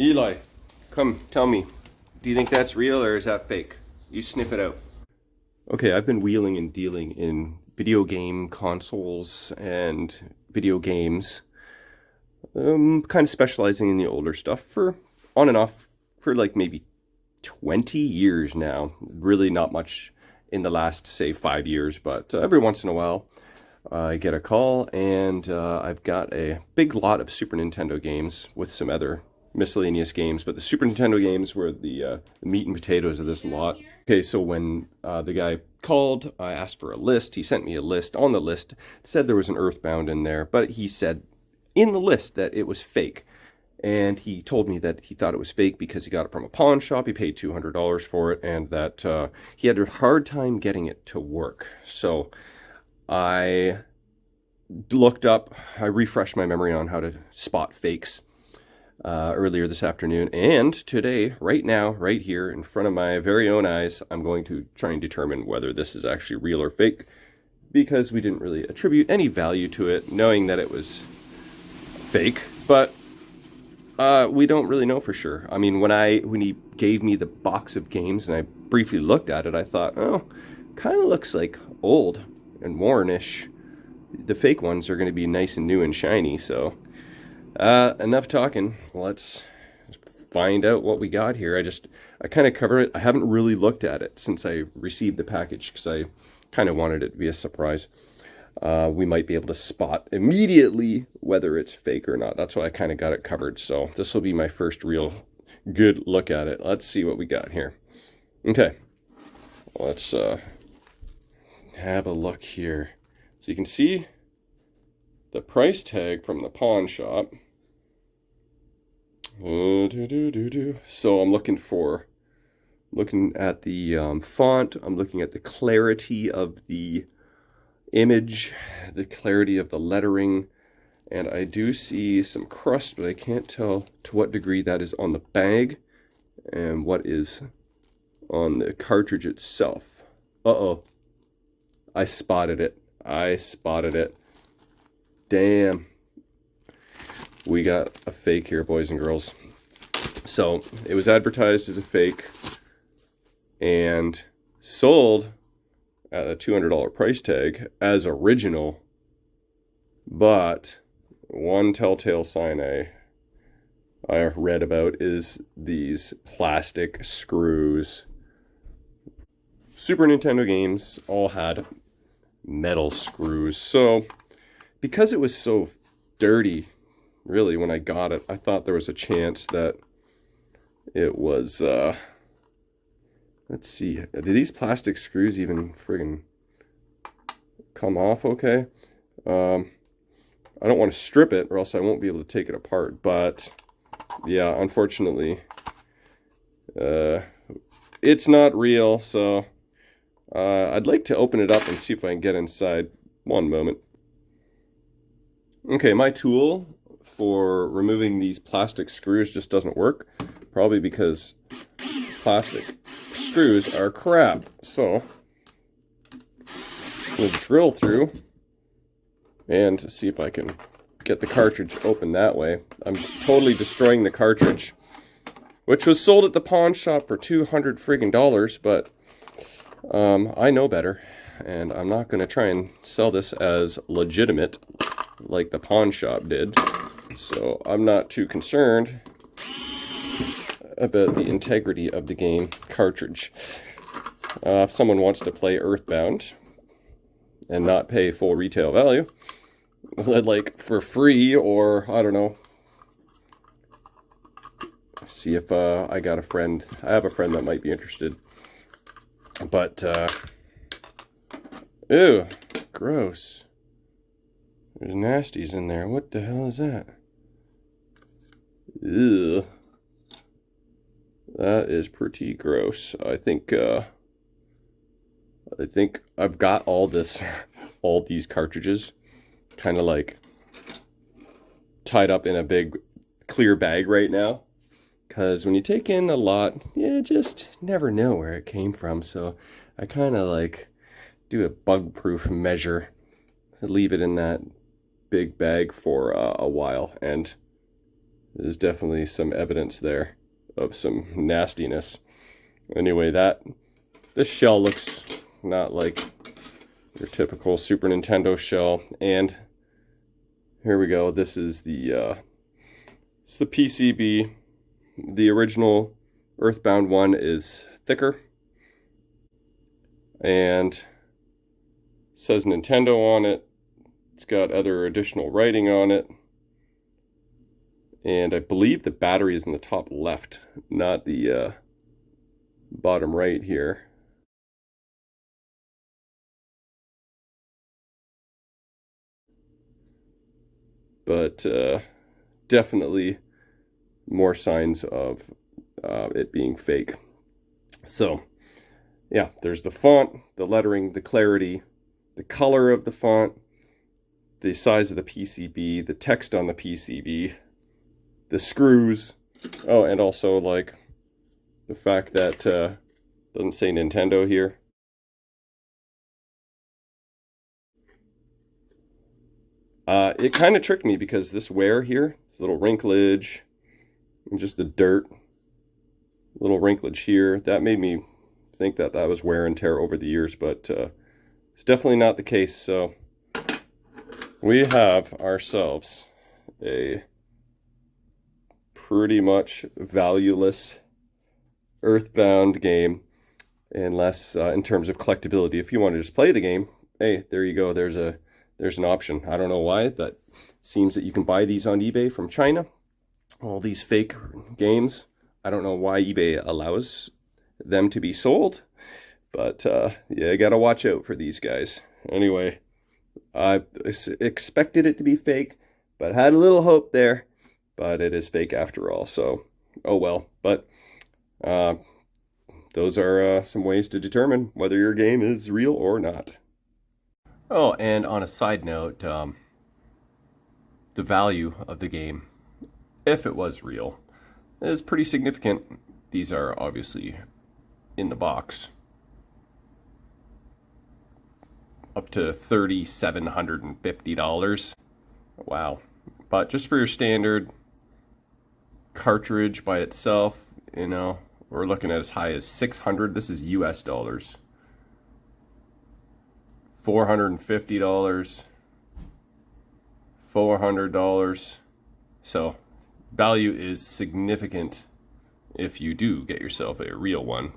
Eli, come tell me. Do you think that's real or is that fake? You sniff it out. Okay, I've been wheeling and dealing in video game consoles and video games. Kind of specializing in the older stuff for on and off for like maybe 20 years now. Really not much in the last, say, 5 years, but every once in a while I get a call and I've got a big lot of Super Nintendo games with some other miscellaneous games, but the Super Nintendo games were the meat and potatoes of this lot. Okay, so when the guy called, I asked for a list. He sent me a list. On the list, it said there was an EarthBound in there, but he said in the list that it was fake. And he told me that he thought it was fake because he got it from a pawn shop. He paid $200 for it, and that he had a hard time getting it to work. So I looked up, I refreshed my memory on how to spot fakes earlier this afternoon. And today, right now, right here in front of my very own eyes, I'm going to try and determine whether this is actually real or fake, because we didn't really attribute any value to it, knowing that it was fake. But we don't really know for sure. I mean, when he gave me the box of games and I briefly looked at it, I thought, oh, kind of looks like old and worn-ish. The fake ones are going to be nice and new and shiny. So enough talking. Let's find out what we got here. I kind of covered it. I haven't really looked at it since I received the package because I kind of wanted it to be a surprise. We might be able to spot immediately whether it's fake or not. That's why I kind of got it covered. So this will be my first real good look at it. Let's see what we got here. Okay, let's have a look here. So you can see the price tag from the pawn shop. So I'm looking at the font. I'm looking at the clarity of the image, the clarity of the lettering, and I do see some crust, but I can't tell to what degree that is on the bag and what is on the cartridge itself. Uh-oh. I spotted it. Damn. We got a fake here, boys and girls. So, it was advertised as a fake and sold at a $200 price tag as original, but one telltale sign I read about is these plastic screws. Super Nintendo games all had metal screws, so because it was so dirty, really, when I got it, I thought there was a chance that it was let's see, do these plastic screws even friggin' come off okay? I don't want to strip it or else I won't be able to take it apart, but yeah, unfortunately, it's not real, so I'd like to open it up and see if I can get inside. One moment. Okay, my tool for removing these plastic screws just doesn't work, probably because plastic screws are crap. So we'll drill through and see if I can get the cartridge open that way. I'm totally destroying the cartridge, which was sold at the pawn shop for $200 friggin' dollars, but I know better, and I'm not going to try and sell this as legitimate like the pawn shop did. So I'm not too concerned about the integrity of the game cartridge. If someone wants to play EarthBound and not pay full retail value, like for free, or I don't know, see if I got a friend. I have a friend that might be interested. But ew, gross. There's nasties in there. What the hell is that? Ew. That is pretty gross. I think I've got all these cartridges kind of like tied up in a big clear bag right now. Because when you take in a lot, you just never know where it came from. So I kind of like do a bug-proof measure, leave it in that big bag for a while, and There's definitely some evidence there of some nastiness. Anyway, this shell looks not like your typical Super Nintendo shell. And here we go. This is the PCB. The original EarthBound one is thicker, and says Nintendo on it. It's got other additional writing on it, and I believe the battery is in the top left, not the bottom right here. But definitely more signs of it being fake. So yeah, there's the font, the lettering, the clarity, the color of the font, the size of the PCB, the text on the PCB, the screws. Oh, and also like the fact that doesn't say Nintendo here. It kind of tricked me because this wear here, this little wrinklage, and just the dirt, little wrinklage here, that made me think that was wear and tear over the years, but it's definitely not the case. So we have ourselves a pretty much valueless EarthBound game, unless in terms of collectability. If you want to just play the game, hey, there you go. There's an option. I don't know why. That seems that you can buy these on eBay from China. All these fake games. I don't know why eBay allows them to be sold, but yeah, you gotta watch out for these guys. Anyway, I expected it to be fake, but had a little hope there, but it is fake after all, so oh well. But those are some ways to determine whether your game is real or not. Oh, and on a side note, the value of the game, if it was real, is pretty significant. These are obviously in the box. Up to $3,750. Wow. But just for your standard cartridge by itself, you know, we're looking at as high as $600. This is US dollars. $450. $400. So value is significant if you do get yourself a real one.